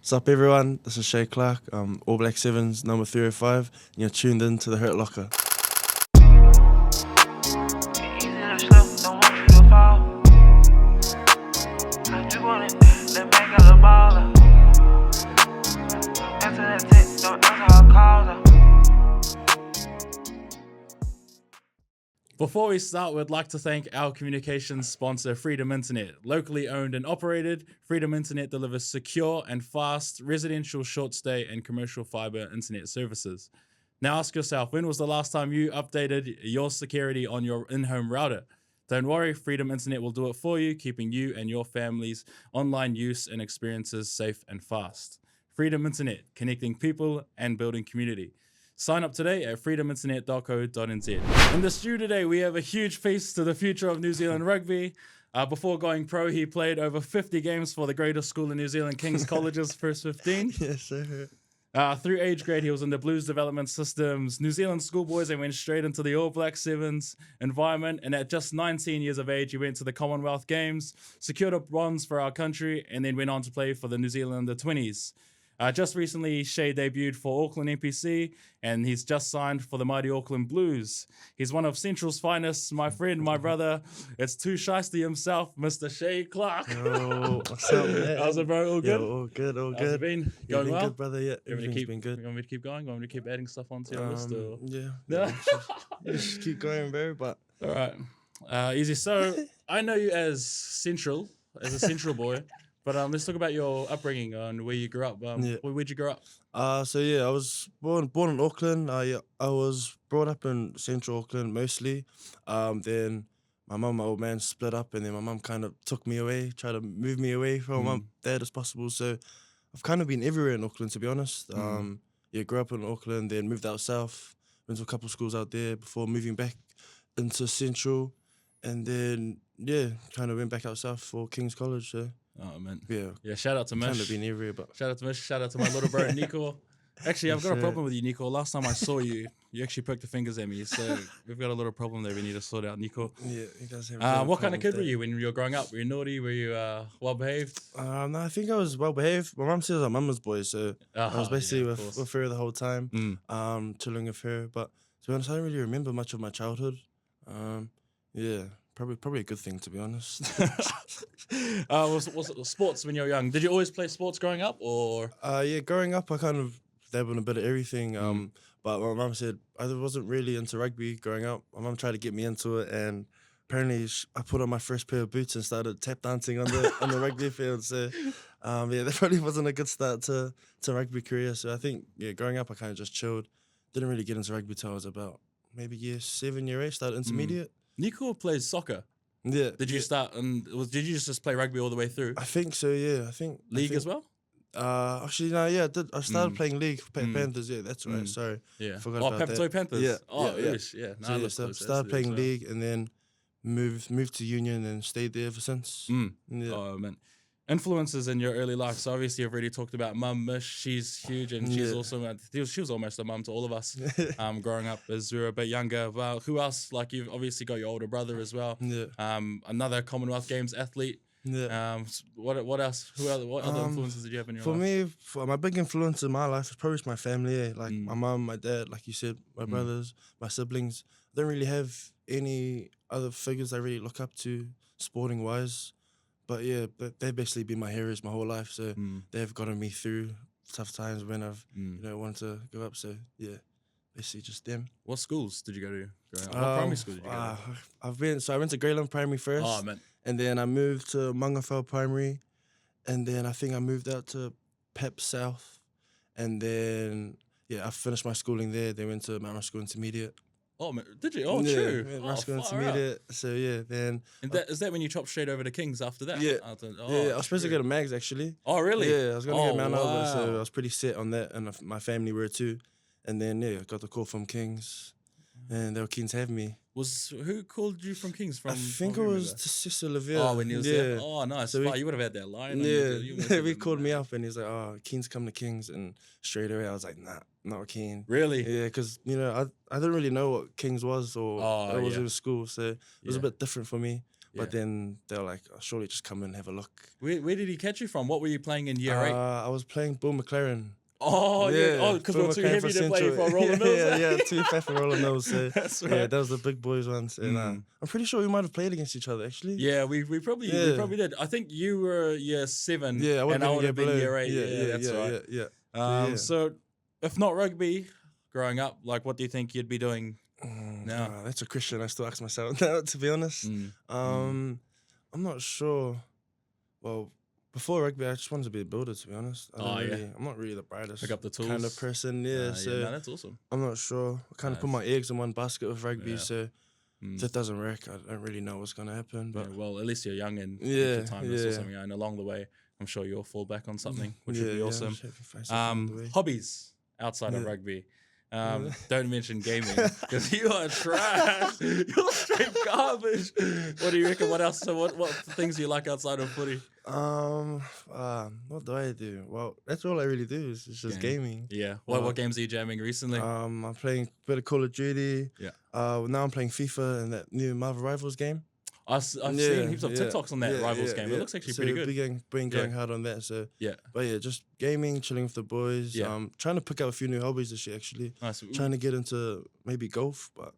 What's up, everyone? This is Shay Clark, All Black Sevens, number 305, and you're tuned in to the Hurtlocker. Before we start, we'd like to thank our communications sponsor, Freedom Internet. Locally owned and operated, Freedom Internet delivers secure and fast residential, short stay, and commercial fiber internet services. Now ask yourself, when was the last time you updated your security on your in-home router? Don't worry, Freedom Internet will do it for you, keeping you and your family's online use and experiences safe and fast. Freedom Internet, connecting people and building community. Sign up today at freedominternet.co.nz. In the studio today, we have a huge piece to the future of New Zealand rugby. Before going pro, he played over 50 games for the greatest school in New Zealand, King's College's first 15. Yes, sir. Through age grade, he was in the Blues development systems, New Zealand schoolboys, and went straight into the All Black Sevens environment. And at just 19 years of age, he went to the Commonwealth Games, secured a bronze for our country, and then went on to play for the New Zealand under-20s. Just recently, Shay debuted for Auckland NPC, and he's just signed for the mighty Auckland Blues. He's one of Central's finest, my friend, my brother. It's too shiesty himself, Mr. Shay Clark. Yo, what's up, man? How's it, bro? All good? Yo, all good, all How's good. it been? Going well? Good, brother, yeah. Everything's been good. You want me to keep going? You want me to keep adding stuff onto your list? Or? Yeah. Just keep going, bro, but... All right. Easy. So, I know you as a Central boy. But let's talk about your upbringing and where you grew up. Where'd you grow up? I was born in Auckland. I was brought up in Central Auckland mostly. Then my mum and my old man split up, and then my mum kind of took me away, tried to move me away from my dad as possible. So I've kind of been everywhere in Auckland, to be honest. Grew up in Auckland, then moved out south, went to a couple of schools out there before moving back into Central, and then kind of went back out south for King's College. So. Oh, man. Yeah. Shout out to Mish. Kind of been everywhere, but... Shout out to Mish. Shout out to my little bro, Nico. Actually, I've got a problem with you, Nico. Last time I saw you, you actually poked the fingers at me. So we've got a little problem there we need to sort out, Nico. Yeah, he does have what kind of kid were you when you were growing up? Were you naughty? Were you well-behaved? No, I think I was well-behaved. My mum says I'm mama's boy, so I was basically with her the whole time, chilling with her. But to be honest, I don't really remember much of my childhood. Probably a good thing, to be honest. Was it sports when you were young? Did you always play sports growing up, or? Growing up, I kind of dabbled in a bit of everything. But my mum said I wasn't really into rugby growing up. My mum tried to get me into it, and apparently I put on my first pair of boots and started tap dancing on the rugby field. So, that probably wasn't a good start to rugby career. So I think growing up, I kind of just chilled. Didn't really get into rugby till I was about maybe year 7, year 8, started intermediate. Nico plays soccer. Yeah. Did you start and did you just play rugby all the way through? I think so. Yeah. I think league as well. Actually, no. Yeah, I did. I started playing league for Panthers. Yeah, that's right. Sorry. Yeah. Forgot about that. Panthers. Yeah. Yeah. So started playing league and then moved to Union and stayed there ever since. Yeah. Oh man. Influences in your early life. So obviously you've already talked about Mum Mish. She's huge, and she's also she was almost a mum to all of us. Growing up as we were a bit younger. Well, who else? Like you've obviously got your older brother as well. Yeah. Another Commonwealth Games athlete. Yeah. What else? What other influences did you have in your life? For my big influence in my life is probably my family. Like my mum, my dad, like you said, my brothers, my siblings. I don't really have any other figures I really look up to sporting wise. But they've basically been my heroes my whole life. So they've gotten me through tough times when I've wanted to go up. So basically just them. What schools did you go to? What primary school did you go to? I went to Greyland Primary first. Oh man. And then I moved to Mangawhau Primary, and then I think I moved out to Pep South, and then I finished my schooling there. They went to Mount School Intermediate. Oh, did you? Oh, true. Mount School Intermediate. So then. And is that when you chopped straight over to Kings after that? Yeah. I was supposed to go to Mags actually. Oh, really? Yeah, I was going to go to Mount Albert, so I was pretty set on that, and my family were too. And then I got the call from Kings, and they were keen to have me. Who called you from Kings? I think it was Cecil Levere. Oh, when he was there. Oh, nice. So you would have had that line. Yeah, he called me up and he's like, "Oh, keen to come to Kings," and straight away I was like, "Nah, not keen." Really? Yeah, because I didn't really know what Kings was or it was in school, so it was a bit different for me. But then they were like, oh, surely just come and have a look. Where did he catch you from? What were you playing in year 8? I was playing Bill McLaren. Oh, yeah. Oh, because we were too heavy to play for Roller Mills. Yeah, too fat for Roller Mills. So, That's right. yeah, that was the big boys ones. And I'm pretty sure we might have played against each other, actually. Yeah, we probably did. I think you were year 7 and I would have been year 8. Yeah, that's right. Yeah. So, if not rugby, growing up, like, what do you think you'd be doing now? That's a question I still ask myself now, to be honest. I'm not sure. Well, before rugby, I just wanted to be a builder, to be honest. I'm not really the brightest Pick up the tools kind of person. Yeah, so that's awesome. I'm not sure. I kind of put my eggs in one basket with rugby, so if that doesn't work, I don't really know what's going to happen. But well, at least you're young and take your time to sort something out. And along the way, I'm sure you'll fall back on something, which would be awesome. Hobbies outside of rugby. Don't mention gaming because you are trash. You're straight garbage. What do you reckon? What else? So what things do you like outside of footy? What do I do? Well, that's all I really do is just gaming. Yeah. What games are you jamming recently? I'm playing a bit of Call of Duty. Yeah. Now I'm playing FIFA and that new Marvel Rivals game. I've seen heaps of TikToks on that Rivals game. It looks actually pretty good. Been going hard on that. So yeah. But yeah, just gaming, chilling with the boys. Yeah. Trying to pick up a few new hobbies this year actually. Nice. Trying to get into maybe golf, but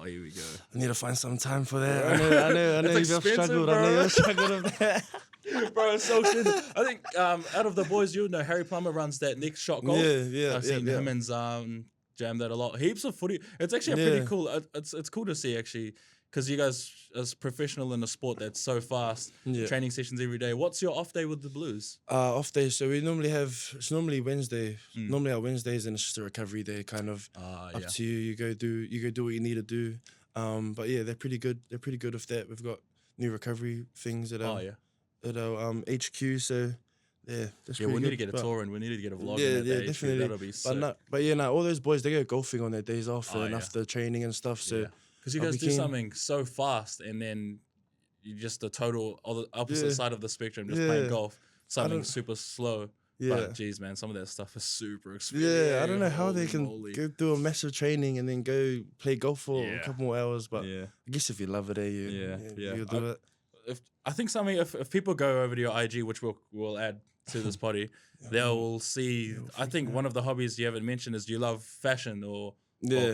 here we go. I need to find some time for that. I know you've struggled. Bro. I know you've struggled with that. Bro, it's so expensive. I think out of the boys, you know, Harry Plummer runs that Next Shot Golf. Yeah. I've seen him and jam that a lot. Heaps of footy. It's actually a pretty cool. It's cool to see actually, because you guys as professional in a sport that's so fast. Training sessions every day. What's your off day with the Blues? Off day. So we normally it's normally Wednesday. Normally our Wednesdays, and it's just a recovery day, kind of up to you. You go do what you need to do. But yeah, they're pretty good. They're pretty good with that. We've got new recovery things at our HQ. So yeah, that's we pretty need good. to get a tour and we need to get a vlog. Definitely. That'll be sick. But all those boys, they go golfing on their days off and after training and stuff. So because you guys do something so fast and then you just the total opposite side of the spectrum, just playing golf, something super slow. Yeah. But geez, man, some of that stuff is super expensive. Yeah, I don't know how they can go do a massive training and then go play golf for a couple more hours. But I guess if you love it, you'll do it. I think if people go over to your IG, which we'll add to this poddy, they'll see. I think one of the hobbies you haven't mentioned is, do you love fashion or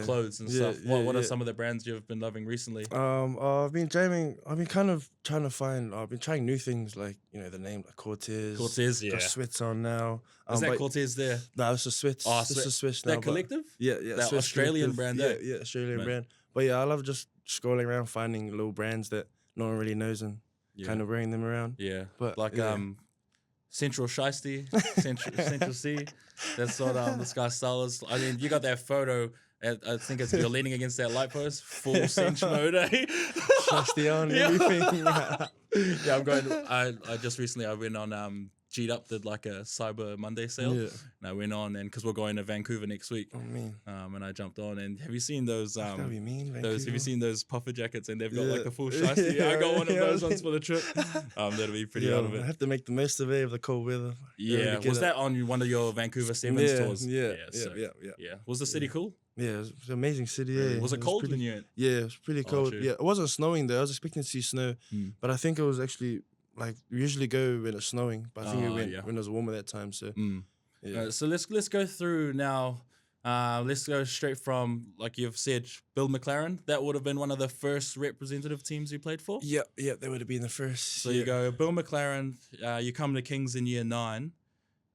clothes and stuff? What are some of the brands you've been loving recently? I've been jamming. I've been kind of trying to find. I've been trying new things like the name like Cortez. Got sweats on now. Is that Cortez there? No, it's a sweats. Oh, it's a sweats now. That collective? Yeah. That Australian collective. brand. Yeah, Australian brand. But yeah, I love just scrolling around finding little brands that no one really knows and kind of wearing them around. Yeah, but like Central Shiesty, Central C. That's what this guy's style is. I mean, you got that photo. I think you're leaning against that light post, full cinch mode, eh? Shiesty on everything. Yeah, I'm going. I just recently I went on G'd Up did like a Cyber Monday sale, and I went on and because we're going to Vancouver next week. Oh man! And I jumped on and have you seen those? That'd be mean, Have you seen those puffer jackets and they've got like the full shiesty? I got one of those ones for the trip. That'll be pretty out of it. I have to make the most of it of the cold weather. Yeah, was that on one of your Vancouver Sevens tours? Yeah. Was the city cool? Yeah, it was an amazing city. Yeah, was it cold when you went? Yeah, it was pretty cold. Yeah, it wasn't snowing there. I was expecting to see snow, but I think it was actually. Like we usually go when it's snowing, but I think we went when it was warmer that time. So, so let's go through now. Let's go straight from like you've said, Bill McLaren. That would have been one of the first representative teams you played for. Yeah, that would have been the first. So you go Bill McLaren. You come to Kings in year 9.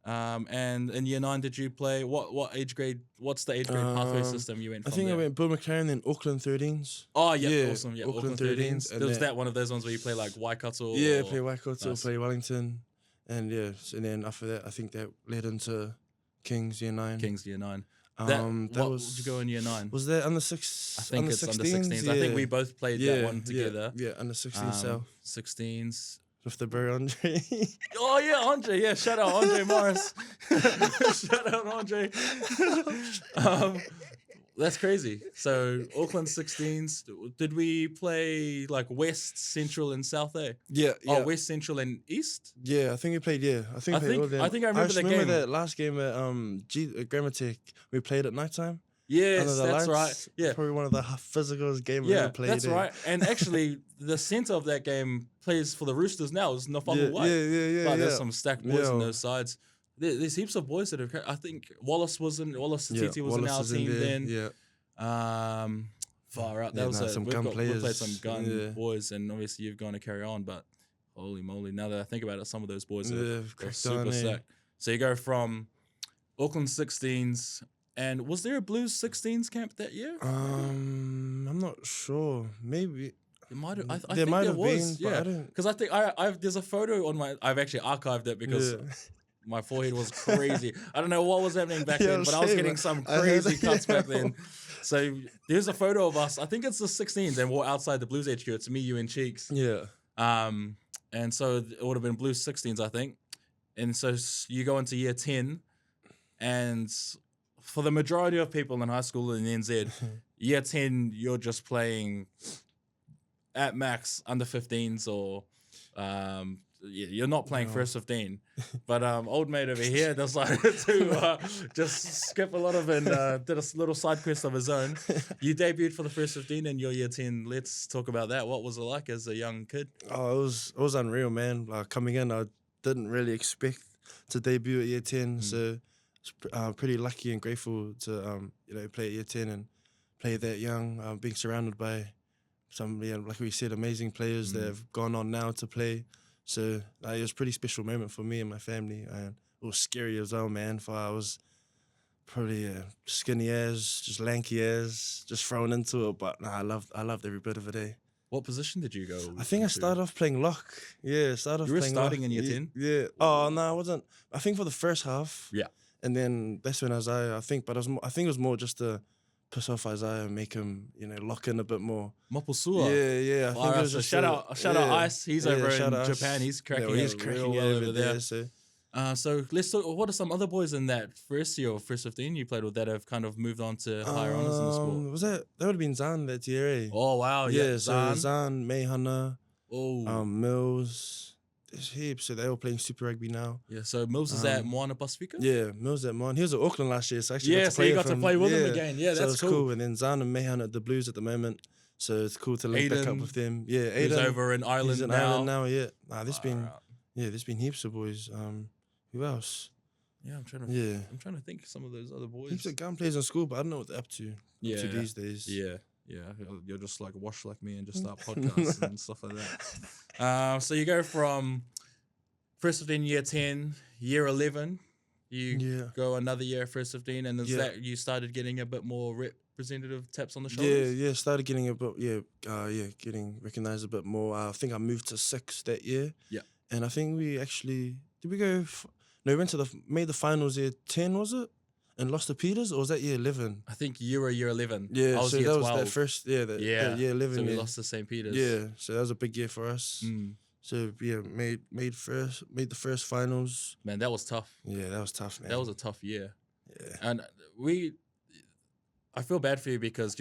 And in year 9, did you play what age grade? What's the age grade pathway system you went from? I think there? I went Bill McLaren, then Auckland 13s. Oh yeah, awesome. Yeah, Auckland 13s. Was that one of those ones where you play like Waikato? Yeah, play Waikato, play Wellington, and and then after that, I think that led into Kings year 9. Kings year 9. What did you go in year 9? Was that under 6? I think it's under 16s. Yeah. I think we both played that one together. Yeah, under 16s. 16s. With the bro Andre. Oh yeah, Andre. Yeah, shout out Andre Morris. Shout out Andre. That's crazy. So Auckland 16s. Did we play like West, Central, and South A? Yeah. Oh, West, Central, and East. Yeah, I think we played. Yeah, I think I remember that game. That last game at Grammatech. We played at nighttime. Yes, under the that's right. lights. Yeah. Probably one of the physicalest games I've Yeah, ever played. that's right. And actually, the center of that game plays for the Roosters now. Is Nofanga White. Yeah. There's some stacked boys in Yeah. those sides. There's heaps of boys that have. I think Wallace Satiti was in our Wallace is team there, then. Yeah. Far out. Yeah, That was some we've gun played players. some gun Yeah. boys, and obviously you've gone to carry on. But holy moly! Now that I think about it, some of those boys are cracked super on, sick. So you go from Auckland 16s, and was there a Blues 16s camp that year? I'm not sure. Maybe. It might have. I There think might there have was. been, but Yeah, I don't. because I think I've there's a photo on my. I've actually archived it because Yeah. my forehead was crazy. I don't know what was happening back Yeah, then, but I was same. getting some I heard crazy that, cuts back yeah. then. So there's a photo of us. I think it's the 16s, and we're outside the Blues HQ. It's me, you, and Cheeks. Yeah. And so it would have been Blues 16s, I think. And so you go into year 10, and for the majority of people in high school in NZ, year 10, you're just playing at max under 15s or you're not playing first 15. But old mate over here decided to just skip a lot of and did a little side quest of his own. You debuted for the first 15 in your year 10. Let's talk about that. What was it like as a young kid? Oh, it was unreal, man. Like coming in, I didn't really expect to debut at year 10, so pretty lucky and grateful to play at year 10 and play that young. Being surrounded by some, like we said, amazing players that have gone on now to play. So it was a pretty special moment for me and my family, and it was scary as well, man. For I was probably skinny as, just lanky as, just thrown into it. But I loved every bit of it. Eh? What position did you go? I think I started off playing lock. Yeah, You were starting in year 10? Yeah. Oh no, I wasn't. I think for the first half. Yeah. And then that's when Isaiah. I think it was more just to piss off Isaiah and make him, lock in a bit more. Mopusua. Yeah. I think it was just shout out Ice. He's over in Ice. Japan. He's cracking He's it cracking real it well over there. So So let's talk. What are some other boys in that first year or first 15 you played with that have kind of moved on to higher honors in the sport? Was that would have been Zan that year? Eh? Oh wow, yeah. So Zan, Mayhana, Oh, Mills. There's heaps. So they're all playing Super Rugby now. yeah. So Mills is at Moana Pacifica. Yeah, Mills at Mon. He was at Auckland last year, so I actually Yeah, got to so play you got to play with him again. Yeah, so that's it's cool. And then Zan and Mayhan at the Blues at the moment, so it's cool to link back up Aiden, with them. Yeah, He's Aiden over in Ireland he's in now. Ireland now. Yeah, there's Far out. been heaps of boys. Who else? Yeah, I'm trying to think of some of those other boys. Heaps of gun players in school, but I don't know what they're up to. Yeah. Up to these days. Yeah. You're just like wash like me and just start podcasts and stuff like that. So you go from first 15, year 10, year 11. You go another year, first 15, and is that you started getting a bit more representative taps on the shoulders? Yeah, started getting a bit, getting recognised a bit more. I think I moved to 6 that year. Yeah. And I think we actually, did we go, we went to made the finals year 10, was it? And lost to Peters, or was that year 11? I think you were year 11. Yeah, I was so year that 12. was that first, year 11. So we yeah. lost to St. Peter's. Yeah, so that was a big year for us. Mm. So made the first finals. Man, that was tough. Yeah, that was tough, man. That was a tough year. Yeah. And I feel bad for you because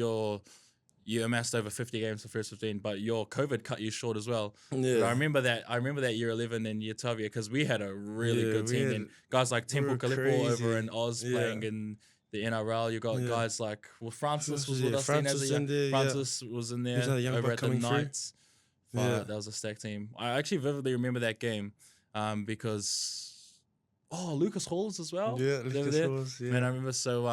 you amassed over 50 games for first 15, but your COVID cut you short as well. Yeah. But I remember that year 11 and year 12 year because we had a really good team. And guys like Temple Kalipo over in Oz playing in the NRL. You got guys like, Francis was with us then as a young. Francis was in there over at the Knights. That was a stacked team. I actually vividly remember that game because, Lucas Halls as well. Yeah, Lucas Halls. Yeah. Man, I remember. So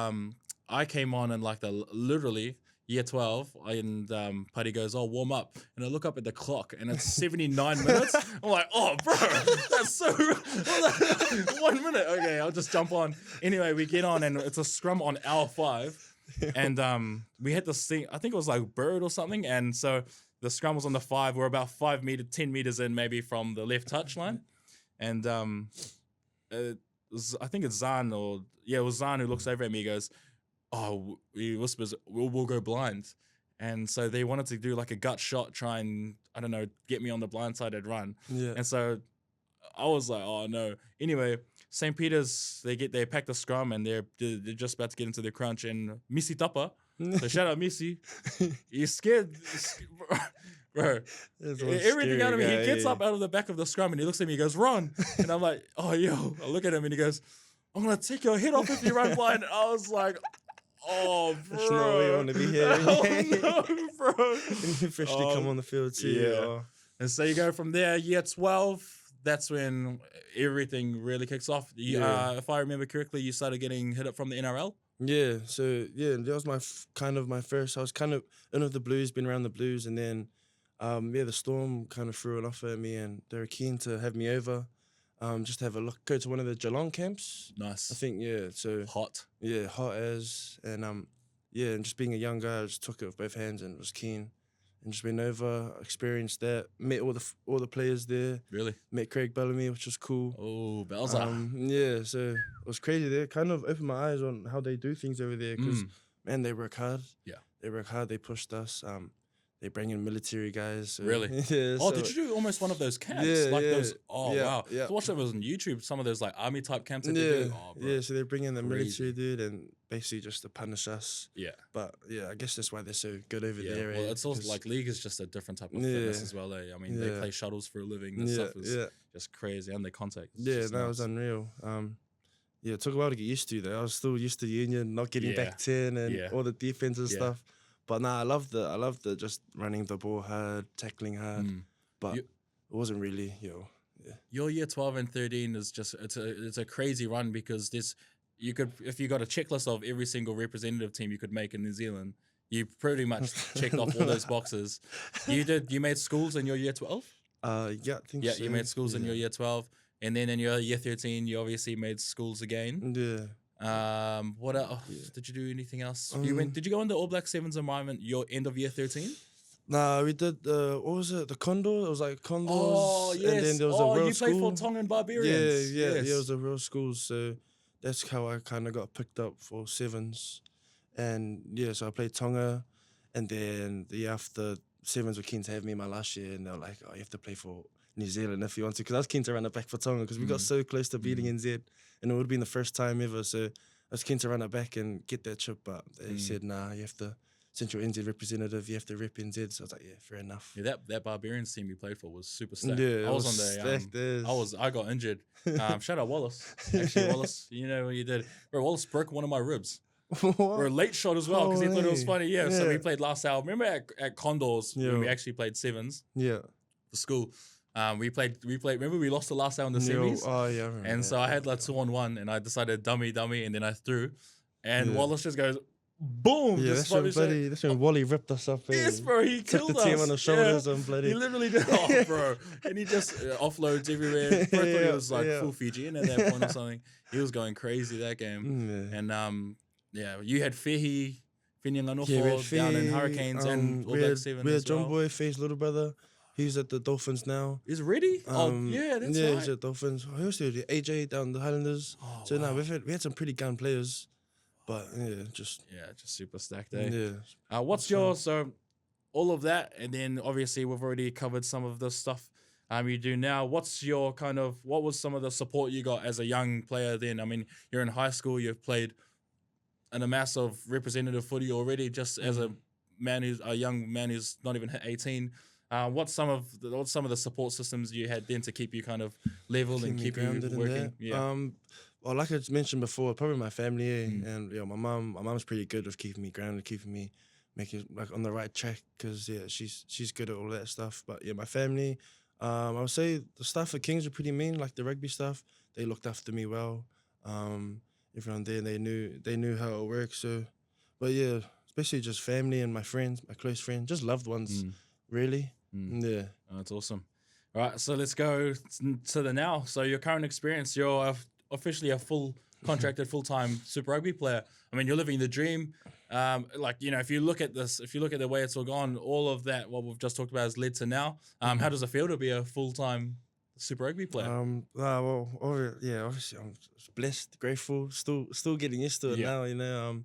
I came on and like literally year 12, and Putty goes, warm up. And I look up at the clock, and it's 79 minutes. I'm like, oh, bro, that's so... 1 minute. Okay, I'll just jump on. Anyway, we get on, and it's a scrum on hour 5. And we had this thing, I think it was like Bird or something, and so the scrum was on the 5. We're about 10 meters in maybe from the left touchline. And I think it's Zan it was Zan who looks over at me. He goes, he whispers, we'll go blind. And so they wanted to do like a gut shot, try and, I don't know, get me on the blind side and run. Yeah. And so I was like, oh no. Anyway, St. Peter's, they pack the scrum and they're just about to get into the crunch. And Missy Tapa, so shout out Missy, he's scared. Bro, everything out of me. He gets up out of the back of the scrum and he looks at me, he goes, run. And I'm like, oh, yo. I look at him and he goes, I'm going to take your head off if you run blind. I was like, Oh, bro. That's not where you want to be here. Oh, no, bro. When you officially come on the field too. Yeah. Oh. And so you go from there, year 12, that's when everything really kicks off. If I remember correctly, you started getting hit up from the NRL? Yeah, so yeah, that was my first. I was kind of in with the Blues, been around the Blues, and then the Storm kind of threw an offer at me, and they were keen to have me over, just to have a look, go to one of the Geelong camps. Nice. I think so Hot. yeah, hot as, and and just being a young guy, I just took it with both hands and was keen, and just went over, experienced that, met all the players there. Really? Met Craig Bellamy, which was cool. Oh, Belza. Yeah, so it was crazy. They kind of opened my eyes on how they do things over there because, man, they work hard. Yeah. They work hard. They pushed us. They bring in military guys. So, Really? Yeah. Oh, so, did you do almost one of those camps? Yeah, like yeah. those. Oh, Yeah, wow. yeah. I watched those on YouTube, some of those like army type camps that they Yeah, do. Oh, bro. yeah. So they bring in the Crazy. military dude and basically just to punish us. Yeah. But yeah, I guess that's why they're so good over Yeah, there. well, eh? it's also 'Cause- like league is just a different type of fitness as well. I mean, they Yeah. play shuttles for a living. This yeah, stuff is yeah, just crazy, and they contact. It's yeah. just That was nuts. unreal. Yeah, it took a while to get used to though. I was still used to union, not getting Yeah. back 10 and Yeah. all the defense and Yeah. stuff. But nah, I loved the just running the ball hard, tackling hard. But You- it wasn't really, Your year 12 and 13 is just it's a crazy run because you could, if you got a checklist of every single representative team you could make in New Zealand, you pretty much checked off all those boxes. You made schools in your year 12? Yeah, I think Yeah, so. you made schools in your year 12, and then in your year 13 you obviously made schools again. Yeah. What else? Did you do anything else? Did you go in the All Black Sevens environment your end of year 13? Nah, we did what was it? The Condor? It was like Condors. Oh, yes. And then there was a real you played school. for Tongan Barbarians. Yeah, Yes. it was a real school. So that's how I kind of got picked up for sevens. And yeah, so I played Tonga, and then the year after, sevens were keen to have me my last year, and they were like, "Oh, you have to play for New Zealand if you want to," because I was keen to run it back for Tonga because we got so close to beating NZ, and it would have been the first time ever. So I was keen to run it back and get that chip, but they said, "Nah, you have to." Central NZ representative, you have to rep NZ. So I was like, yeah, fair enough. Yeah, that Barbarians team you played for was super stacked. Yeah, I was on the stacked. I got injured. Shout out Wallace. Actually, Wallace, you know what you did. Bro, Wallace broke one of my ribs. We're a late shot as well because he thought it was funny. Yeah, so we played last hour. Remember at Condors when we actually played sevens Yeah. for school. We played. Remember we lost the last hour in the semis. Oh yeah. I remember And that. so I had like 2-on-1, and I decided dummy, and then I threw, and Wallace just goes, boom! Yeah, just that's when Wally ripped us up. Yes, bro, he took killed the team us. on the shoulders Yeah. and bloody. He literally did. Oh, bro, and he just offloads everywhere. I thought he was like Yeah. full Fijian at that point or something. He was going crazy that game, Yeah. and you had Fehi, Whinganoho Yeah, we had down in Faye, Hurricanes and All we Black had, Seven we had as John well. Boy, Faye's little brother. He's at the Dolphins now. Is it ready? Yeah, that's yeah, right. he's at Dolphins. Who else did AJ down the Highlanders. Oh, So wow. we had some pretty gun players, but just super stacked. Eh? yeah. What's your all of that, and then obviously we've already covered some of the stuff you do now. What was some of the support you got as a young player then? I mean, you're in high school, you've played in a mass of representative footy already, just as a young man who's not even hit 18. What's some of the support systems you had then to keep you kind of leveled and me keep you grounded in working? that. Yeah. Well, like I mentioned before, probably my family, and my mom's pretty good with keeping me grounded, keeping me making like on the right track, because she's good at all that stuff. But yeah, my family, I would say the staff at Kings are pretty mean, like the rugby staff. They looked after me well. Everyone there, they knew how it works. So, but yeah, especially just family and my friends, my close friends, just loved ones, really. Yeah. Oh, that's awesome. All right, so let's go to the now. So your current experience, you're officially a full contracted full-time Super Rugby player. I mean, you're living the dream. If you look at the way it's all gone, all of that, what we've just talked about has led to now. How does it feel to be a full-time Super Rugby player? Obviously I'm blessed, grateful, still getting used to it now,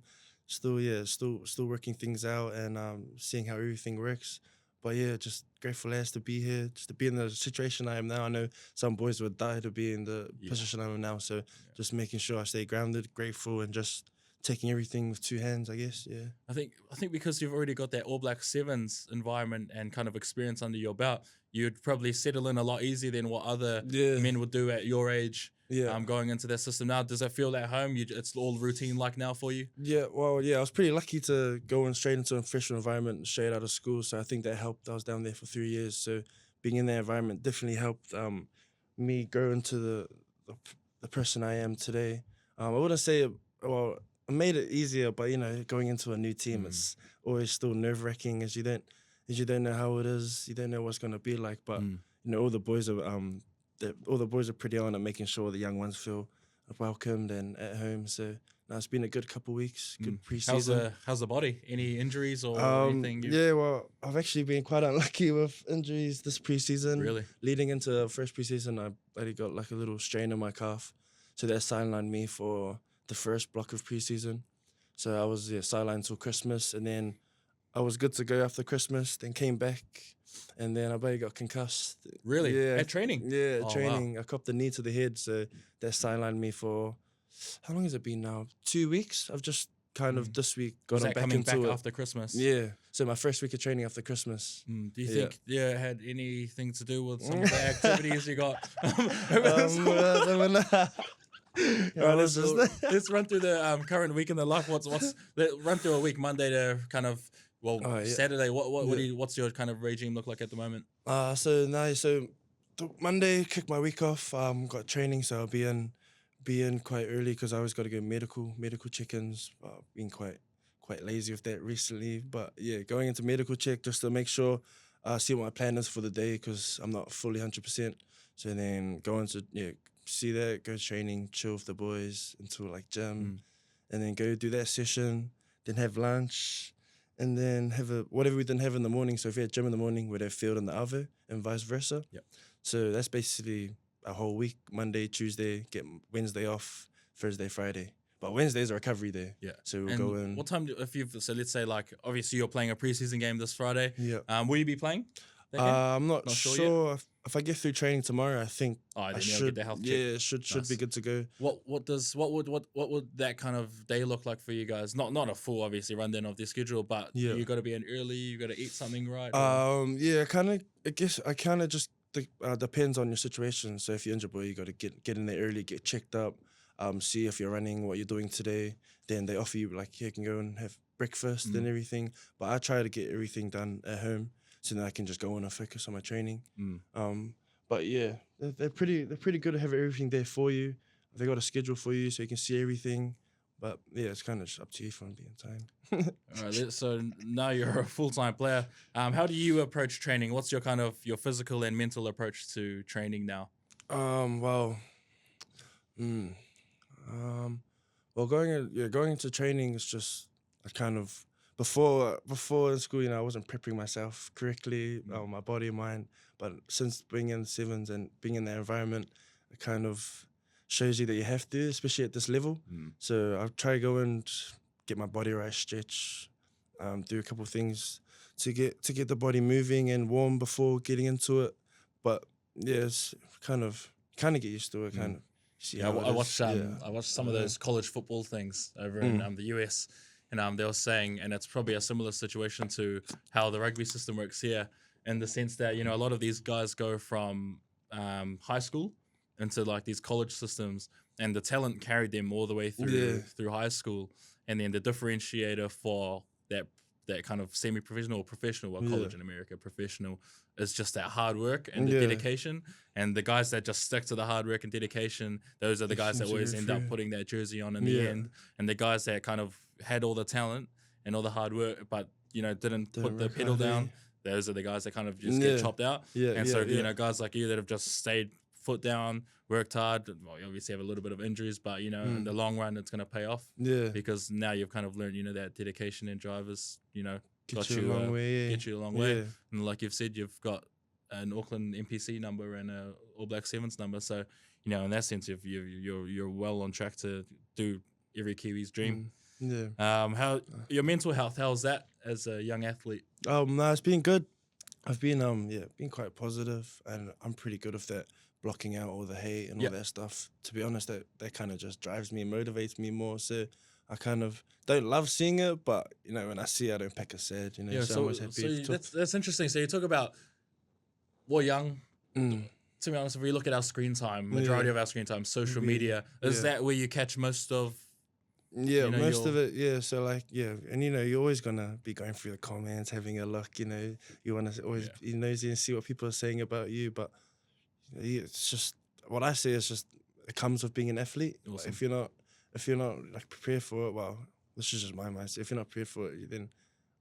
still working things out and seeing how everything works. But yeah, just grateful as to be here, just to be in the situation I am now. I know some boys would die to be in the position I'm in now, so just making sure I stay grounded, grateful, and just taking everything with two hands, I guess. Yeah. I think because you've already got that All Black Sevens environment and kind of experience under your belt, you'd probably settle in a lot easier than what other Yeah. men would do at your age. Yeah. Going into that system now, does that feel at home? It's all routine like now for you? Yeah, well, yeah, I was pretty lucky to go in straight into a professional environment straight out of school. So I think that helped. I was down there for 3 years. So being in that environment definitely helped me grow into the person I am today. I wouldn't say, well, it made it easier, but, going into a new team, it's always still nerve-wracking as you don't know how it is. You don't know what's going to be like. But, all the boys are pretty on at making sure the young ones feel welcomed and at home. So it's been a good couple weeks, good pre-season. How's the body? Any injuries or anything? Yeah, well, I've actually been quite unlucky with injuries this pre-season. Really? Leading into the first pre-season, I only got like a little strain in my calf. So they sidelined me for the first block of pre-season. So I was sidelined till Christmas, and then I was good to go after Christmas, then came back, and then I barely got concussed. Really? Yeah. At training? Yeah, Oh, training. wow. I copped the knee to the head, so they sidelined me for, how long has it been now? 2 weeks? I've just kind of this week Was gotten that back coming into back it. after Christmas? Yeah, so my first week of training after Christmas. Do you think it had anything to do with some of the activities you got? Let's run through the current week in the life. Run through a week, Monday to kind of Saturday. What's your kind of regime look like at the moment? So the Monday kicked my week off. Got training, so I'll be in quite early because I always got to go medical check-ins. Been quite lazy with that recently, but yeah, going into medical check just to make sure see what my plan is for the day because I'm not fully 100%. So then go into see that, go training, chill with the boys until like gym, and then go do that session, then have lunch, and then have whatever we didn't have in the morning. So if we had gym in the morning, we'd have field in the other, and vice versa. Yep. So that's basically a whole week: Monday, Tuesday, get Wednesday off, Thursday, Friday. But Wednesday's a recovery day. Yeah. So we'll go in. What time so let's say like obviously you're playing a preseason game this Friday. Yeah. Will you be playing? I'm not sure if I get through training tomorrow. I think I should get the health check. Yeah, should be good to go. What would that kind of day look like for you guys? Not a full obviously rundown of the schedule, but you got to be in early. You got to eat something right. Yeah, I guess I kind of just depends on your situation. So if you're injured, boy, you got to get in there early, get checked up, see if you're running, what you're doing today. Then they offer you like you can go and have breakfast and everything. But I try to get everything done at home. So then I can just go on and focus on my training. But yeah, they're pretty good at having everything there for you. They got a schedule for you so you can see everything. But yeah, it's kind of just up to you if I'm being time. All right, so now you're a full-time player. How do you approach training? What's your kind of your physical and mental approach to training now? Well, going into training is just a kind of before in school, I wasn't prepping myself correctly, my body and mind. But since being in sevens and being in that environment, it kind of shows you that you have to, especially at this level. So I try to go and get my body right, stretch, do a couple of things to get the body moving and warm before getting into it. But yeah, it's kind of get used to it. Kind of. Yeah, I watched some of those college football things over in the US. And they were saying, and it's probably a similar situation to how the rugby system works here, in the sense that a lot of these guys go from high school into like these college systems, and the talent carried them all the way through high school, and then the differentiator for that kind of semi-professional or professional, well, college in America, professional, is just that hard work and the dedication. And the guys that just stick to the hard work and dedication, those are the guys that always end up putting that jersey on in the end. And the guys that kind of had all the talent and all the hard work, but didn't put the pedal down, those are the guys that kind of just get chopped out. Guys like you that have just stayed foot down, worked hard. Well, you obviously have a little bit of injuries, but in the long run, it's going to pay off. Yeah, because now you've kind of learned, that dedication and drive is, get you a long way. And like you've said, you've got an Auckland NPC number and a All Black Sevens number. So in that sense, you're well on track to do every Kiwi's dream. How your mental health? How's that as a young athlete? No, it's been good. I've been been quite positive, and I'm pretty good with that, blocking out all the hate and all that stuff. To be honest, that kind of just drives me and motivates me more. So I kind of don't love seeing it, but you know, when I see it, I don't pack a sad. You know, Yeah, so I'm always happy. that's interesting. So you talk about we're young. Mm, To be honest, if we look at our screen time, Yeah. majority of our screen time, social media, is Yeah. that where you catch most of? yeah, You know, most of your- it. Yeah, so like and you know, you're always gonna be going through the comments, having a look. You know, you want to always be nosy and see what people are saying about you, but it's just what I say is just it comes with being an athlete. Like, Awesome. if you're not like prepared for it, well, this is just my mindset. If you're not prepared for it, then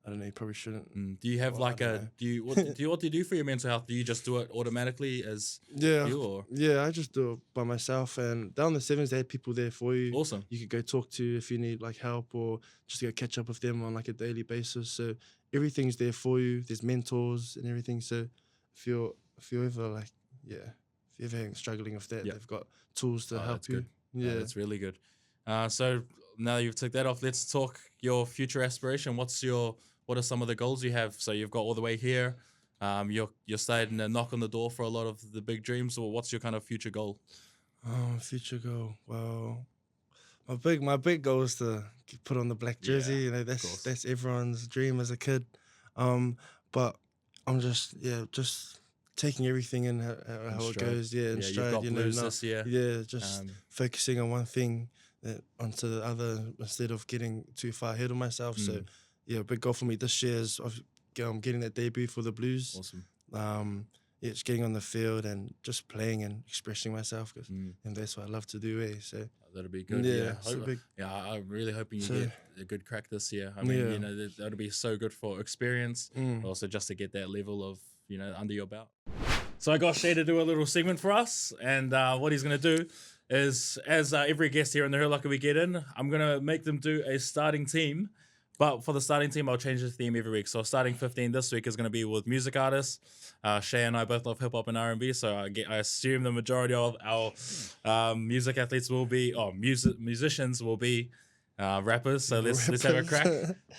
I don't know, you probably shouldn't. Do you have Well, I like don't a know. do you what do you do for your mental health? Do you just do it automatically as Yeah, you or yeah, I just do it by myself. And down the sevens, they had people there for you. awesome? You could go talk to if you need like help or just to go catch up with them on like a daily basis. So everything's there for you. There's mentors and everything. So if you're ever like if you're ever struggling with that, Yeah. they've got tools to help That's you. good. Yeah, Yeah. that's really good. So now you've took that off, let's talk your future aspiration. What are some of the goals you have? So you've got all the way here. You're starting to knock on the door for a lot of the big dreams. Or what's your kind of future goal? Future goal. Well, my big goal is to put on the black jersey. Yeah, You know, course. that's everyone's dream as a kid. But I'm just taking everything in how it stride. goes. Yeah, in Yeah, you've stride. got You know, Blues not, this year. yeah, just Um, focusing on one thing onto the other instead of getting too far ahead of myself. So yeah, big goal for me this year is getting that debut for the Blues. Awesome. Yeah, just getting on the field and just playing and expressing myself, and that's what I love to do. So That'll be good. yeah, so big. Yeah, I'm really hoping you So- get a good crack this year. I mean, Yeah. you know, that'll be so good for experience, Mm. but also just to get that level of, you know, under your belt. So I got Shay to do a little segment for us, and what he's gonna do is, as every guest here in the Hurtlocker we get in, I'm gonna make them do a starting team. But for the starting team, I'll change the theme every week. So starting 15 this week is going to be with music artists. Shay and I both love hip hop and R&B, so I assume the majority of our music athletes will be, musicians will be rappers. So let's have a crack.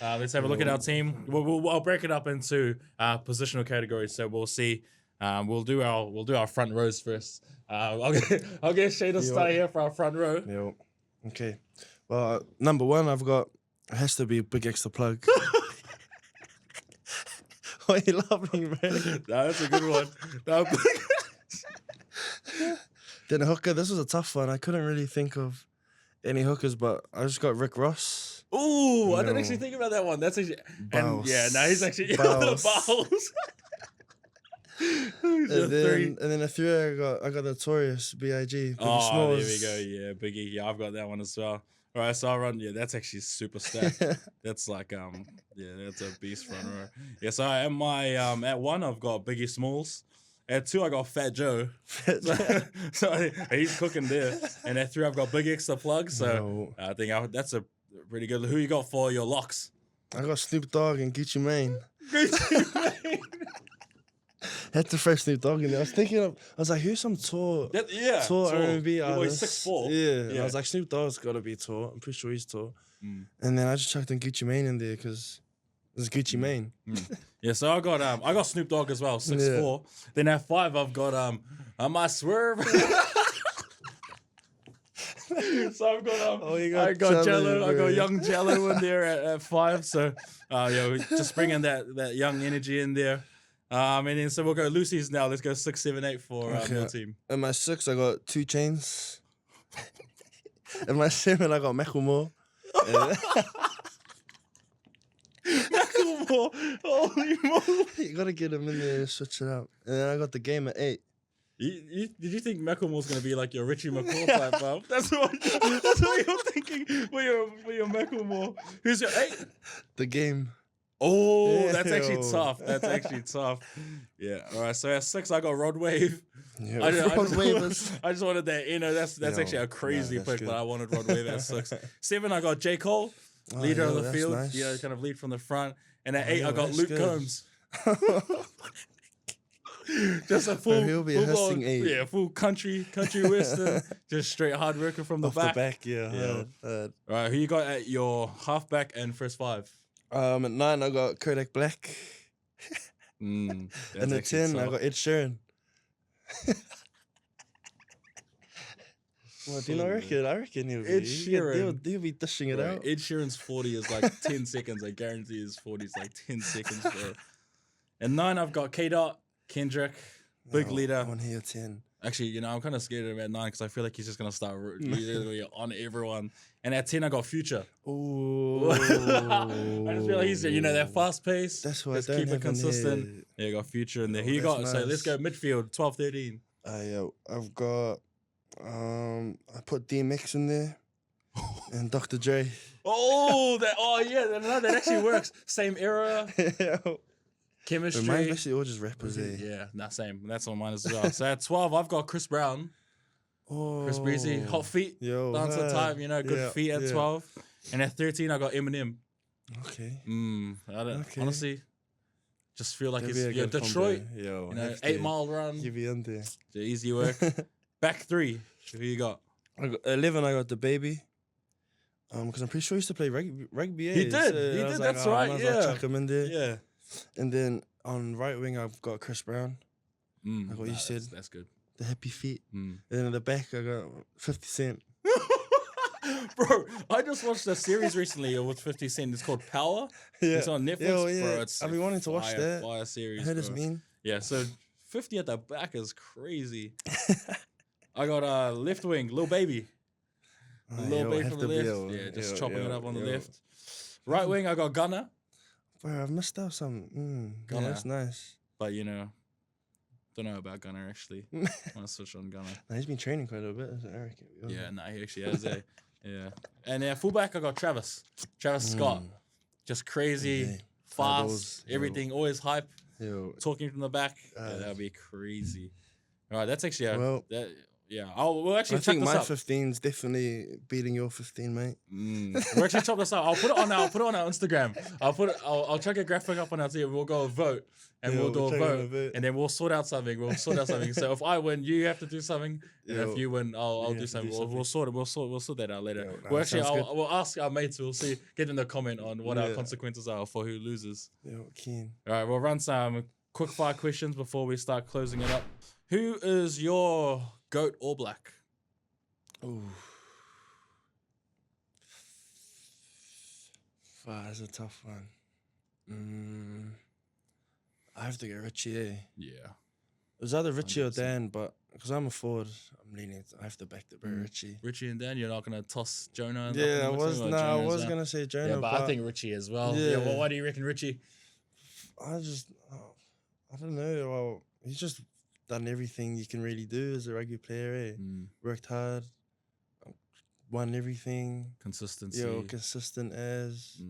Let's have a look at our team. I'll break it up into positional categories. So we'll see. We'll do our front rows first. I'll get Shay to start here for our front row. Yeah. Okay. Well, number one, it has to be a big extra plug. Why are you laughing, bro? No, that's a good one. Then a hooker. This was a tough one. I couldn't really think of any hookers, but I just got Rick Ross. Ooh, I didn't No. actually think about that one. That's actually Bows. he's actually Bows. the bowls. And then a three, I got Notorious B.I.G. Biggie Oh, Smalls. there we go. Yeah, Biggie. Yeah, I've got that one as well. All right, so I'll run. Yeah, that's actually super stacked. That's like that's a beast front row. Yeah, so at my at one I've got Biggie Smalls. At two I got Fat Joe. So he's cooking there. And at three I've got Big Extra Plug. So No. I think that's a pretty good. Who you got for your locks? I got Snoop Dogg and Gucci Mane. Had to throw Snoop Dogg in there. I was like, who's some tall tall. R&B Your boy's artist? 6'4". Yeah. Yeah. I was like, Snoop Dogg's got to be tall. I'm pretty sure he's tall. Mm. And then I just chucked in Gucci Mane in there because it's Gucci Mane. Yeah, so I got Snoop Dogg as well, 6'4". Then at 5 I've got I Swerve. So I've got you got I got Jello, Jello, I got bro. young Jello in there at 5. So we just bringing that young energy in there. And then so we'll go Lucy's now. Let's go 6, 7, 8 for your team. In my 6, I got 2 Chains. In my 7, I got Macklemore. Macklemore, holy moly! You gotta get him in there and switch it up. And then I got the game at 8. Did you think Macklemore's gonna be like your Richie McCaw type, bro? That's what you're thinking for your Macklemore. Who's your 8? The game. Oh, that's actually Ew. tough. That's actually tough. Yeah. All right. So at 6, I got Rod Wave. Yeah, I Wavers. just wanted that. You know, that's Yo, actually a crazy that's pick, good. but I wanted Rod Wave at 6. 7, I got J Cole, leader of the that's field. nice. You know, kind of lead from the front. And at 8, I got that's Luke good. Combs. Just a full, he'll be a full hissing 8. yeah, full country western, just straight hard worker from the Off back. the back, yeah. Yeah. Hard. All right, who you got at your halfback and first 5? At 9, I got Kodak Black. And And at 10, I got Ed Sheeran. Well, do you not reckon? I reckon he'll be. Ed Sheeran. He'll be dishing it Bro, out. Ed Sheeran's 40 is like 10 seconds. I guarantee his 40 is like 10 seconds, bro. And 9, I've got K-Dot, Kendrick, big leader. 1 here, 10. Actually, I'm kind of scared of him at 9 because I feel like he's just going to start on everyone. And at 10, I got Future. Ooh. I just feel like he's, that fast pace. That's what I just don't keep it have in consistent. here. Yeah, you got Future in there. Oh, Here you go. that's So let's nice. go midfield, 12, 13. I've got, I put DMX in there and Dr. Dre. That actually works. Same era, chemistry. Mine's basically all just rappers, Same. That's on mine as well. So at 12, I've got Chris Brown. Oh, Chris Breezy, hot feet, yo, dancer type, good feet at 12. And at 13, I got Eminem. Okay. Honestly, just feel like That'd it's be a good Detroit. combo. 8 Mile run. You be on there. The easy work. Back 3. Who you got? I got 11. I got the baby. Because I'm pretty sure he used to play rugby. He did. That's right. I might as well chuck him in there. Yeah. And then on right wing, I've got Chris Brown. Like what you said. That's good. The happy feet. And then at the back, I got 50 Cent. Bro, I just watched a series recently with 50 Cent. It's called Power. Yeah. It's on Netflix. Bro, it's I've been wanting to watch that. Fire series. I heard it's bro. mean. Yeah, so 50 at the back is crazy. I got left wing, Lil Baby. Lil Baby from the left. Just chopping it up on the left. Right wing, I got Gunna. Bro, I've missed out some. Gunna. Yeah, that's nice. But, don't know about Gunna, actually. I want to switch on Gunna. Nah, he's been training quite a bit, I reckon. He actually has a... Yeah. And fullback, I got Travis. Travis Scott. Just crazy, fast, everything, always hype. Talking from the back. That'd be crazy. All right, that's actually... we'll actually I think this my up. 15's definitely beating your 15, mate. We'll actually chop this up. I'll put it on our Instagram. I'll chuck a graphic up on our team. We'll go vote. And we'll do a vote. And then we'll sort out something. So if I win, you have to do something. And if you win, I'll do something. We'll sort it. We'll sort that out later. We'll ask our mates. We'll see. Get in the comment on what our consequences are for who loses. Keen. All right, we'll run some quick fire questions before we start closing it up. Who is your GOAT All Black? Ooh. That's a tough one. I have to go Richie, Yeah. It was either Richie or Dan, but because I'm a forward, I'm leaning. I have to back the Richie. Richie and Dan, you're not gonna toss Jonah. I was gonna say Jonah, but I think Richie as well. Yeah. Well, why do you reckon Richie? I don't know. Well, he's just done everything you can really do as a rugby player. Worked hard, won everything. Consistency. Consistent as.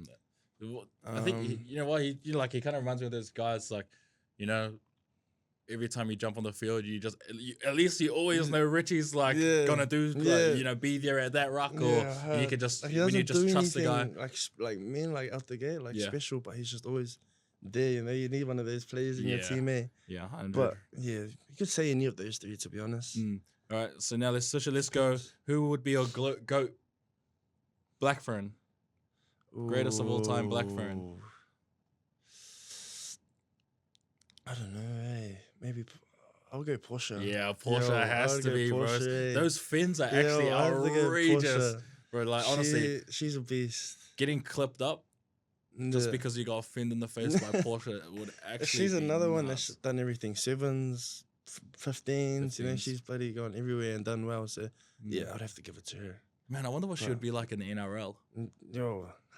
I think he kind of reminds me of those guys like, every time you jump on the field, at least you always know Richie's gonna do be there at that ruck, or you could just you trust the guy like out the gate special, but he's just always there. You need one of those players in your team, eh? Yeah, 100. But you could say any of those three, to be honest. All right, so now let's go. Who would be your GOAT? Black Fern. Greatest of all time, Black Fern. I don't know, maybe I'll go Porsche. Yeah, Porsche has to be, bro. Those fins are actually outrageous, bro. Like, honestly, she's a beast. Getting clipped up just because you got finned in the face by Porsche would actually. She's another one that's done everything. 7s, 15s. She's bloody gone everywhere and done well. So I'd have to give it to her. Man, I wonder what she would be like in the NRL.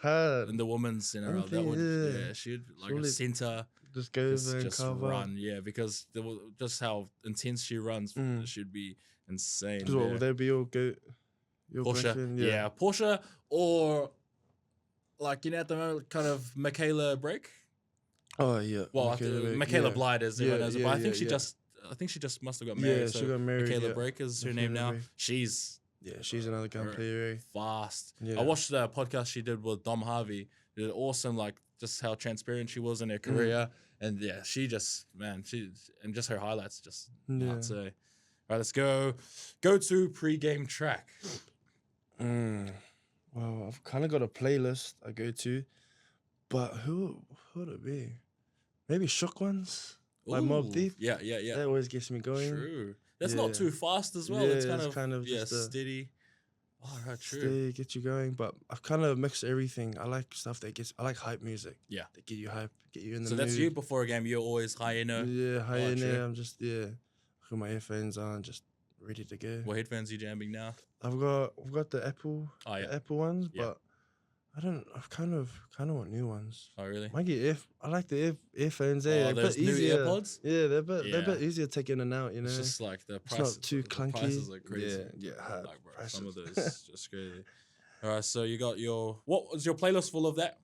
Hard. In the women's NRL, that would she'd like a centre. Just go over and just cover. Run, because just how intense she runs should be insane. Because what would they be your GOAT? Porsche, Porsche, or at the moment, kind of Michaela Break. Oh yeah. Well, Michaela Blythe is everyone knows it, but I think she just must have got married. Yeah, she got married. Michaela Break is her name now. She's another gun player. Fast. Yeah. I watched the podcast she did with Dom Harvey. It was awesome, just how transparent she was in her career. And she just, and just her highlights just nuts. So, all right, let's go. Go to pre-game track. Well, I've kind of got a playlist I go to, but who would it be? Maybe Shook Ones, like Mobb Deep. Yeah. That always gets me going. True. That's not too fast as well. Yeah, It's it's kind of just a steady. Oh, right, true. stay, get you going. But I've kind of mixed everything. I like stuff that gets. I like hype music. Yeah. That get you hype, get you in the So mood. that's you before a game. You're always high in Yeah, high Oh, in true. there. I'm just got my earphones on, just ready to go. What headphones are you jamming now? I've got the Apple, the Apple ones, Yeah. but I kind of want new ones. Oh, really? Might get I like the earphones. Oh, They're a those bit new easier. AirPods? Yeah, they're a bit easier to take in and out. You know, It's just like the it's price. not too the clunky. prices are crazy. Yeah, hard Like, bro, prices. some of those just crazy. All right, so you got what was your playlist full of that?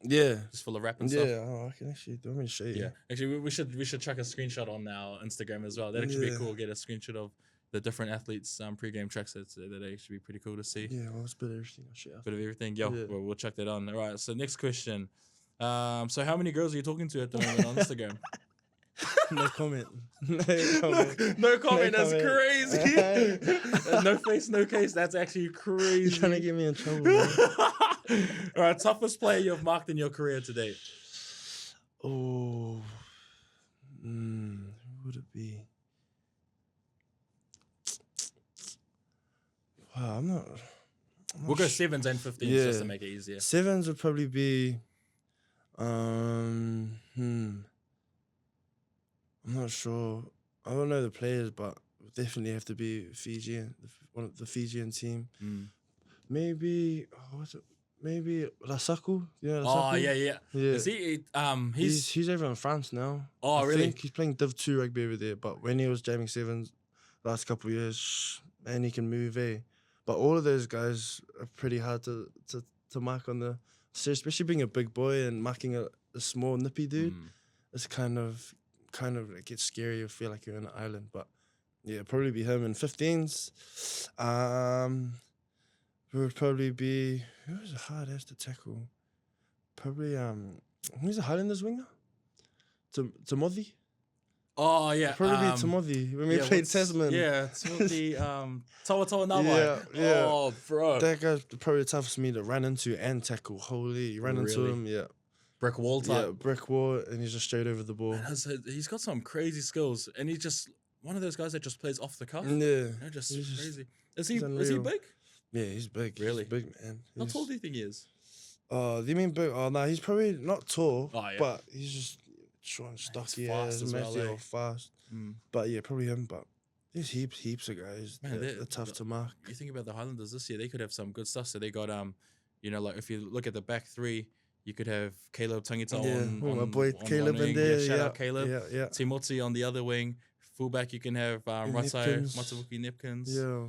Yeah, Just full of rap and stuff? yeah. Oh, I can actually. Do you want me to show you? Yeah. Actually, we should chuck a screenshot on our Instagram as well. That'd actually be Yeah. cool. Get a screenshot of the different athletes' pre-game tracks. That'd actually be pretty cool to see. Yeah, well, it's a bit of everything. I'll show you. Bit of everything. Yo, Yeah. we'll check that on. All right. So next question. So how many girls are you talking to at the moment on Instagram? No comment. No comment. No comment. That's comment. crazy. No face, no case. That's actually crazy. You're trying to get me in trouble. Man. All right. Toughest player you've marked in your career to date? Oh, who would it be? Wow, I'm not We'll go 7s and 15s just to make it easier. 7s would probably be, I'm not sure. I don't know the players, but it would definitely have to be Fijian, one of the Fijian team. Maybe, what's it? Maybe Lasaku. Yeah. Oh, yeah. Yeah. Is he? He's over in France now. Oh, I really? think he's playing Div 2 rugby over there. But when he was jamming 7s last couple of years, man, he can move, eh? But all of those guys are pretty hard to mark on the, so especially being a big boy and marking a small nippy dude. It's kind of it gets scary. You feel like you're in an island. But yeah, probably be him in 15s. Who would probably be, who was a hard ass to tackle? Probably who's a Highlanders winger? Timothy? Oh, yeah. Probably Timothy when we played Tasman. Yeah, Timothy Tawa Nawai. Yeah. Oh, bro. That guy's probably the toughest for me to run into and tackle. Holy, you run into Really? him, yeah. Brick wall type. Yeah, brick wall, and he's just straight over the ball. Man, he's got some crazy skills, and he's just one of those guys that just plays off the cuff. Yeah. You know, just He's crazy. Is he unreal. big? Yeah, he's big. Really? He's big, man. How tall do you think he is? Do you mean big? Oh, no, he's probably not tall, Oh, yeah. but he's just short and stocky. fast as well, eh? Fast. But yeah, probably him. But there's heaps of guys. Man, they're tough to mark. You think about the Highlanders this year, they could have some good stuff. So they got like if you look at the back three, you could have Caleb Tangita on my boy on Caleb one wing. in there. Yeah, shout out Caleb. Yeah. Timothy on the other wing. Fullback, you can have Ratai, Nipkins. Matabuki Nipkins. Yeah.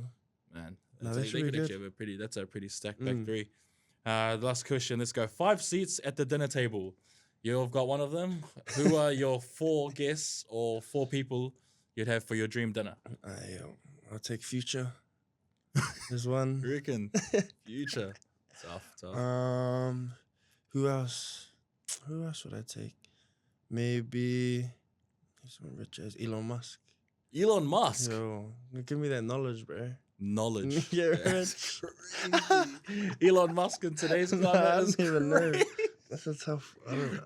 Man, No, they they should could be actually good. have that's a pretty stacked back three. The last question, let's go. 5 seats at the dinner table. You've got one of them. Who are your 4 guests or 4 people you'd have for your dream dinner? I'll take Future. There's one. You reckon? Future. Tough. Who else? Who else would I take? Maybe someone rich as Elon Musk. Elon Musk. Yo, give me that knowledge, bro. Knowledge. Yeah, That's crazy. Elon Musk in today's climate I is don't even know. crazy. That's a tough.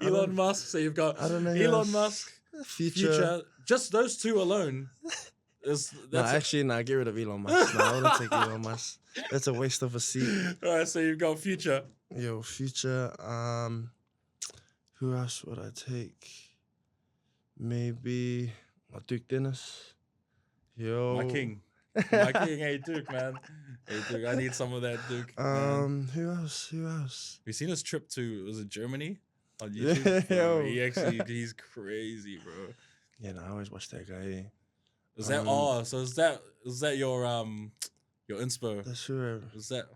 Elon Musk. So you've got I don't know who Elon else. Musk, Future. Future. Just those 2 alone. That's Get rid of Elon Musk. No, I wouldn't take Elon Musk. That's a waste of a seat. All right, so you've got Future. Yo, Future. Who else would I take? Maybe Duke Dennis. Yo. My king. Hey Duke, man. Hey Duke, I need some of that Duke. Man. Who else? Have you seen his trip to, was it Germany? On YouTube? Yeah, Bro, he's crazy, bro. Yeah, no, I always watch that guy. Is that so is that your inspo? That's who. Is that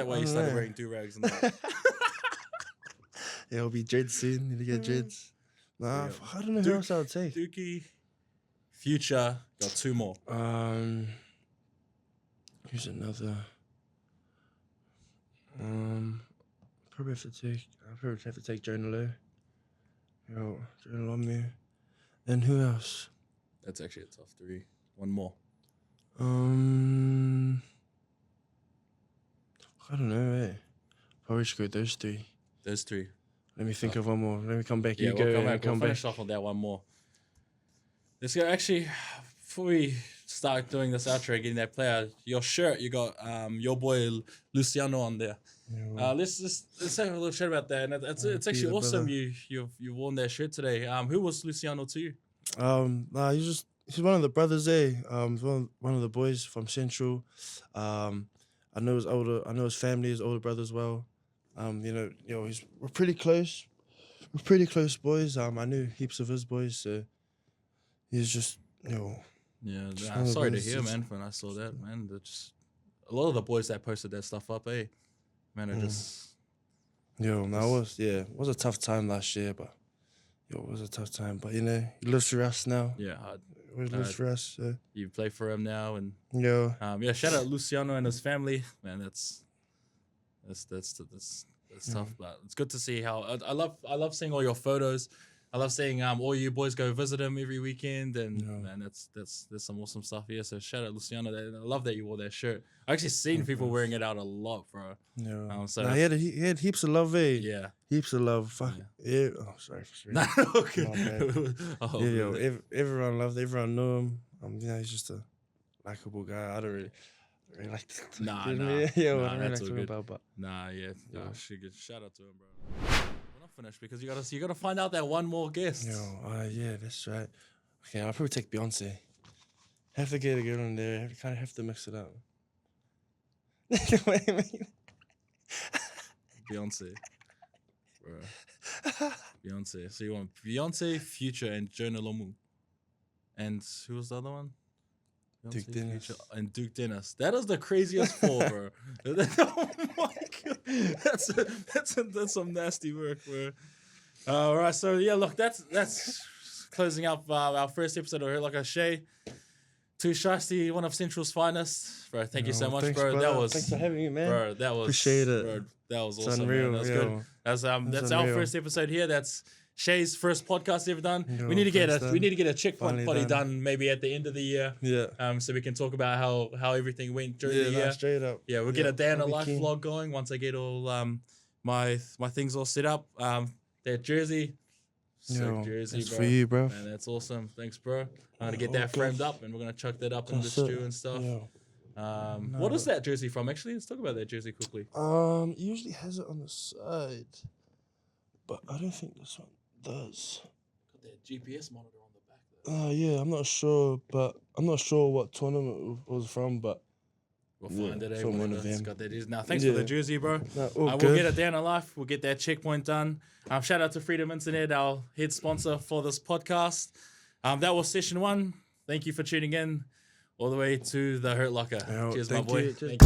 why I you don't started know. wearing do-rags and that? Yeah, it'll be dreads soon. Need to get dreads. Nah, Yeah. I don't know who else I would take. Dookie, Future, got 2 more. Here's another. Probably have to take Jonah Lowe. Yo, Jonah Lomu. And who else? That's actually a tough 3. One more. I don't know, eh? Probably should go those 3. Those 3. Let me think of one more. Let me come back. Yeah, You we'll go come and back. We'll come back. finish off on that one more. Let's go. Actually, before we start doing this outro, getting that player, your shirt, you got your boy Luciano on there. Let's have a little chat about that. And it's actually awesome. You've worn that shirt today. Who was Luciano to you? He's one of the brothers, one of the boys from Central. I know his older. I know his family, his older brother as well. We're pretty close. We're pretty close boys. I knew heaps of his boys, so he's just Yeah, sorry to hear, man. When I saw that, man, just a lot of the boys that posted that stuff up, man, it just. It was a tough time last year, but it was a tough time. But he lives for us now. Yeah, he lives for us. So. You play for him now, and shout out Luciano and his family, man. That's tough, but it's good to see how I love seeing all your photos. I love seeing all you boys go visit him every weekend, and man, that's some awesome stuff here. So shout out Luciano. I love that you wore that shirt. I actually seen people wearing it out a lot, bro. He had heaps of love, Yeah, heaps of love. Fuck yeah. Oh, sorry for sure. Okay. Everyone loved. Everyone knew him. He's just a likable guy. I don't really like. Nah, that's all good. Shout out to him, bro. Finish because you gotta find out that one more guest. Yeah, that's right. Okay, I'll probably take Beyonce. Have to get a girl in there. Kind of have to mix it up. What do you mean? Beyonce, bro. Beyonce. So you want Beyonce, Future, and Jonah Lomu, and who was the other one? Duke Dennis. And Duke Dennis. That is the craziest four, bro. Oh my god, that's some nasty work, bro. All right, so yeah, look, that's closing up our first episode of Hurtlocker. Shay, Too Shiesty, one of Central's finest, bro. Thank you so much, thanks, bro. Thanks for having me, man. Bro, that was appreciate it. Bro, that was it's awesome, unreal, man. That was good. That's our first episode here. That's Shay's first podcast ever done. We need to get a checkpoint poddy done maybe at the end of the year. Yeah. So we can talk about how everything went during the year. Straight up. Yeah, we'll get a day in a life vlog going once I get all my things all set up. That jersey. Sick jersey, that's bro. for you, bro. Man, that's awesome. Thanks, bro. I'm gonna get that framed up and we're gonna chuck that up in the stew and stuff. What is that jersey from? Actually, let's talk about that jersey quickly. It usually has it on the side, but I don't think this one does. Got that GPS monitor on the back there. Yeah, I'm not sure, but I'm not sure what tournament it was from, but we'll find it. From one of them. Got that. Now, thanks for the jersey, bro. We'll get it down in life. We'll get that checkpoint done. Shout out to Freedom Internet, our head sponsor for this podcast. That was session 1. Thank you for tuning in all the way to the Hurtlocker. Cheers, my boy. Thank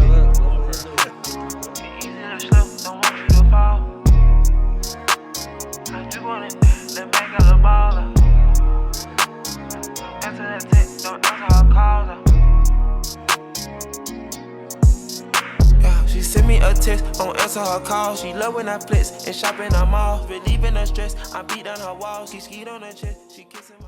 She send me a text, don't answer her call. She love when I flex and shop in her mall. Relieving her stress, I beat down her walls. She skied on her chest, she kissing my